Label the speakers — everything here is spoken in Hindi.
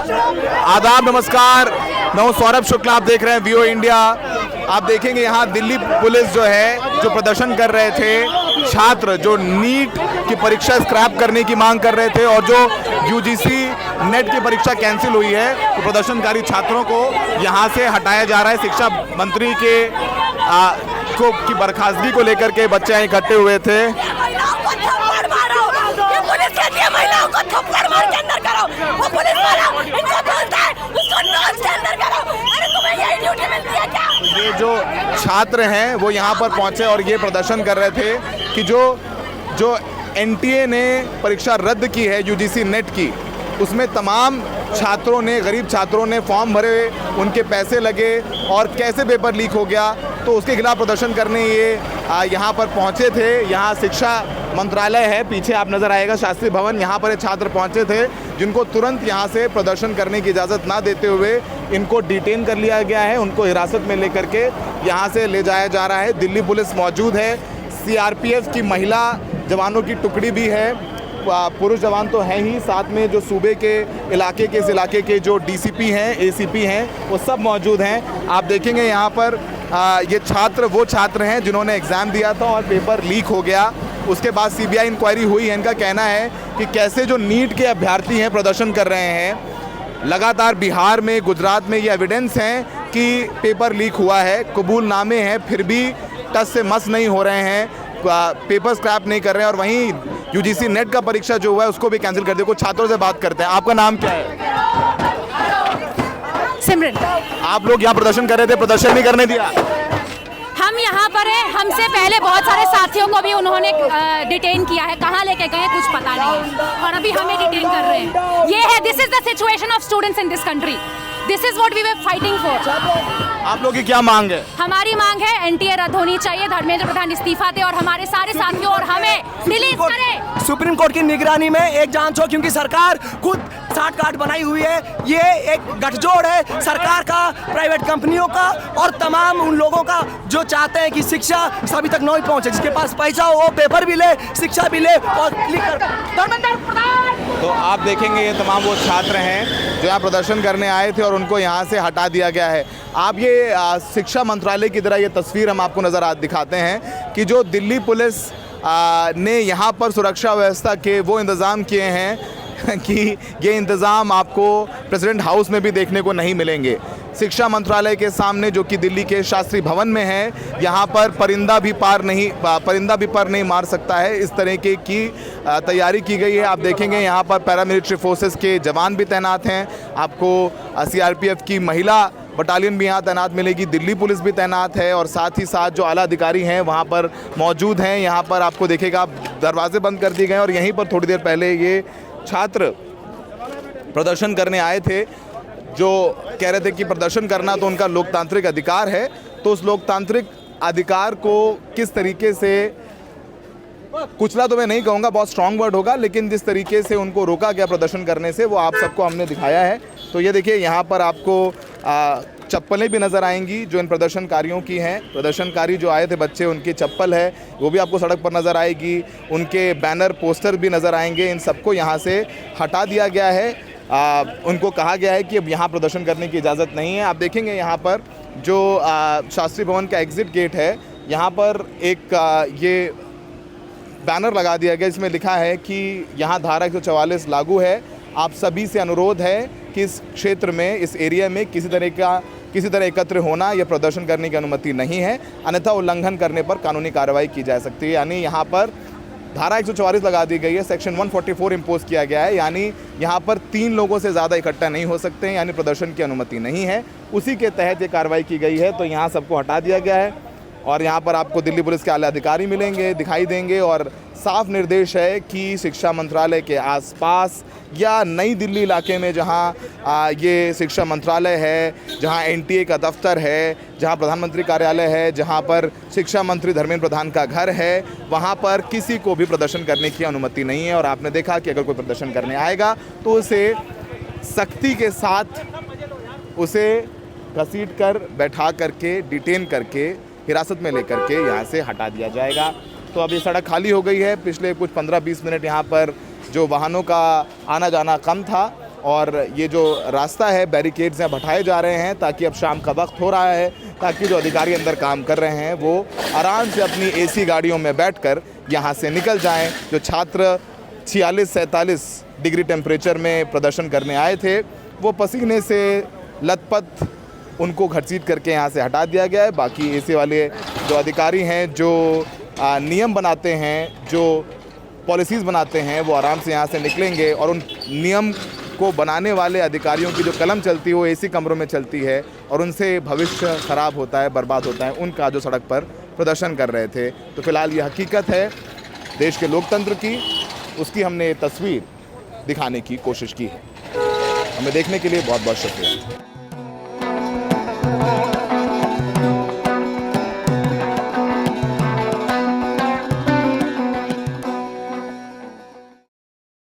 Speaker 1: आदाब, नमस्कार। मैं हूं सौरभ शुक्ला, आप देख रहे हैं वीओ इंडिया। आप देखेंगे यहाँ दिल्ली पुलिस जो है, जो प्रदर्शन कर रहे थे छात्र, जो नीट की परीक्षा स्क्रैप करने की मांग कर रहे थे और जो यूजीसी नेट की परीक्षा कैंसिल हुई है, तो प्रदर्शनकारी छात्रों को यहाँ से हटाया जा रहा है। शिक्षा मंत्री के की बर्खास्तगी को लेकर के बच्चे इकट्ठे हुए थे।
Speaker 2: महिलाओं को थप्पड़ मार के अंदर करो, वो पुलिस वाला इनको बोलता है उसको नोच के अंदर करो। अरे तुम्हें यही ड्यूटी मिलती है क्या?
Speaker 1: ये जो छात्र हैं वो यहाँ पर पहुँचे और ये प्रदर्शन कर रहे थे कि जो एनटीए ने परीक्षा रद्द की है यूजीसी नेट की, उसमें तमाम छात्रों ने, गरीब छात्रों ने फॉर्म भरे, उनके पैसे लगे और कैसे पेपर लीक हो गया, तो उसके खिलाफ प्रदर्शन करने ये यहाँ पर पहुँचे थे। यहाँ शिक्षा मंत्रालय है, पीछे आप नज़र आएगा शास्त्री भवन, यहाँ पर ये छात्र पहुँचे थे जिनको तुरंत यहाँ से प्रदर्शन करने की इजाज़त ना देते हुए इनको डिटेन कर लिया गया है। उनको हिरासत में लेकर के यहाँ से ले जाया जा रहा है। दिल्ली पुलिस मौजूद है, सीआरपीएफ की महिला जवानों की टुकड़ी भी है, पुरुष जवान तो हैं ही, साथ में जो सूबे के इस इलाके के जो डीसीपी हैं, एसीपी हैं, वो सब मौजूद हैं। आप देखेंगे यहाँ पर ये छात्र वो छात्र हैं जिन्होंने एग्ज़ाम दिया था और पेपर लीक हो गया। उसके बाद सीबीआई इंक्वायरी हुई है। इनका कहना है कि कैसे जो नीट के अभ्यर्थी हैं प्रदर्शन कर रहे हैं। लगातार बिहार में, गुजरात में ये एविडेंस हैं कि पेपर लीक हुआ है, कबूलनामे हैं, फिर भी टस से मस नहीं हो रहे हैं, पेपर स्क्रैप नहीं कर रहे हैं। और वहीं यूजीसी नेट का परीक्षा जो हुआ है उसको भी कैंसिल कर दिया। कुछ छात्रों से बात करते हैं। आपका नाम क्या है?
Speaker 3: सिमरन।
Speaker 1: आप लोग यहाँ प्रदर्शन कर रहे थे, प्रदर्शन नहीं करने दिया?
Speaker 3: हम यहाँ पर हैं, हमसे पहले बहुत सारे साथियों को भी उन्होंने डिटेन किया है, कहाँ लेके गए कुछ पता नहीं, और अभी हमें डिटेन कर रहे हैं। ये है, this is the situation of students in this country. This is what we were fighting for.
Speaker 1: आप लोग की क्या मांग है?
Speaker 3: हमारी मांग है एनटीए रद्द होनी चाहिए, धर्मेंद्र प्रधान इस्तीफा दे और हमारे सारे साथियों और हमें रिलीज करें।
Speaker 4: सुप्रीम कोर्ट की निगरानी में एक जांच हो, क्योंकि सरकार खुद साठ गांठ बनाई हुई है। ये एक गठजोड़ है सरकार का, प्राइवेट कंपनियों का और तमाम उन लोगों का जो चाहते हैं कि शिक्षा सभी तक नहीं पहुंचे। जिसके पास पैसा हो वो पेपर भी ले, शिक्षा भी ले और क्लिक कर।
Speaker 1: तो आप देखेंगे ये तमाम वो छात्र हैं जो यहाँ प्रदर्शन करने आए थे और उनको यहाँ से हटा दिया गया है। आप ये शिक्षा मंत्रालय की तरह ये तस्वीर हम आपको नज़र दिखाते हैं कि जो दिल्ली पुलिस ने यहाँ पर सुरक्षा व्यवस्था के वो इंतज़ाम किए हैं कि ये इंतज़ाम आपको प्रेसिडेंट हाउस में भी देखने को नहीं मिलेंगे। शिक्षा मंत्रालय के सामने, जो कि दिल्ली के शास्त्री भवन में है, यहाँ पर परिंदा भी पर नहीं मार सकता है, इस तरीके की तैयारी की गई है। आप देखेंगे यहाँ पर पैरामिलिट्री फोर्सेस के जवान भी तैनात हैं, आपको सीआरपीएफ की महिला बटालियन भी यहाँ तैनात मिलेगी, दिल्ली पुलिस भी तैनात है और साथ ही साथ जो आला अधिकारी हैं वहाँ पर मौजूद हैं। यहाँ पर आपको देखेगा दरवाजे बंद कर दिए गए और यहीं पर थोड़ी देर पहले ये छात्र प्रदर्शन करने आए थे, जो कह रहे थे कि प्रदर्शन करना तो उनका लोकतांत्रिक अधिकार है। तो उस लोकतांत्रिक अधिकार को किस तरीके से कुचला तो मैं नहीं कहूँगा, बहुत स्ट्रॉन्ग वर्ड होगा, लेकिन जिस तरीके से उनको रोका गया प्रदर्शन करने से वो आप सबको हमने दिखाया है। तो ये देखिए यहाँ पर आपको चप्पलें भी नज़र आएंगी जो इन प्रदर्शनकारियों की हैं। प्रदर्शनकारी जो आए थे बच्चे, उनकी चप्पल है वो भी आपको सड़क पर नज़र आएगी, उनके बैनर पोस्टर भी नज़र आएंगे। इन सबको यहाँ से हटा दिया गया है। उनको कहा गया है कि अब यहाँ प्रदर्शन करने की इजाज़त नहीं है। आप देखेंगे यहाँ पर जो शास्त्री भवन का एग्ज़िट गेट है, यहाँ पर एक ये बैनर लगा दिया गया, इसमें लिखा है कि यहाँ धारा 144 लागू है। आप सभी से अनुरोध है कि इस क्षेत्र में, इस एरिया में किसी तरह एकत्र होना या प्रदर्शन करने की अनुमति नहीं है, अन्यथा उल्लंघन करने पर कानूनी कार्रवाई की जा सकती है। यानी यहाँ पर धारा 144 लगा दी गई है, सेक्शन 144 इम्पोज किया गया है, यानी यहाँ पर 3 लोगों से ज़्यादा इकट्ठा नहीं हो सकते हैं, यानी प्रदर्शन की अनुमति नहीं है। उसी के तहत ये कार्रवाई की गई है। तो यहाँ सबको हटा दिया गया है और यहाँ पर आपको दिल्ली पुलिस के आला अधिकारी मिलेंगे, दिखाई देंगे और साफ निर्देश है कि शिक्षा मंत्रालय के आसपास या नई दिल्ली इलाके में जहाँ ये शिक्षा मंत्रालय है, जहाँ एनटीए का दफ्तर है, जहाँ प्रधानमंत्री कार्यालय है, जहाँ पर शिक्षा मंत्री धर्मेंद्र प्रधान का घर है, वहाँ पर किसी को भी प्रदर्शन करने की अनुमति नहीं है। और आपने देखा कि अगर कोई प्रदर्शन करने आएगा तो उसे सख्ती के साथ उसे घसीट कर, बैठा करके, डिटेन करके, हिरासत में लेकर के यहाँ से हटा दिया जाएगा। तो अभी सड़क खाली हो गई है। पिछले कुछ 15-20 मिनट यहाँ पर जो वाहनों का आना जाना कम था और ये जो रास्ता है बैरिकेड्स हैं हटाए जा रहे हैं ताकि अब शाम का वक्त हो रहा है, ताकि जो अधिकारी अंदर काम कर रहे हैं वो आराम से अपनी एसी गाड़ियों में बैठकर यहाँ से निकल जाएं। जो छात्र 46-47 डिग्री टेम्परेचर में प्रदर्शन करने आए थे वो पसीने से लथपथ, उनको घसीट करके यहाँ से हटा दिया गया है। बाकी एसी वाले जो अधिकारी हैं, जो नियम बनाते हैं, जो पॉलिसीज़ बनाते हैं, वो आराम से यहाँ से निकलेंगे और उन नियम को बनाने वाले अधिकारियों की जो कलम चलती है वो एसी कमरों में चलती है और उनसे भविष्य ख़राब होता है, बर्बाद होता है उनका, जो सड़क पर प्रदर्शन कर रहे थे। तो फिलहाल ये हकीकत है देश के लोकतंत्र की, उसकी हमने तस्वीर दिखाने की कोशिश की है। हमें देखने के लिए बहुत बहुत शुक्रिया।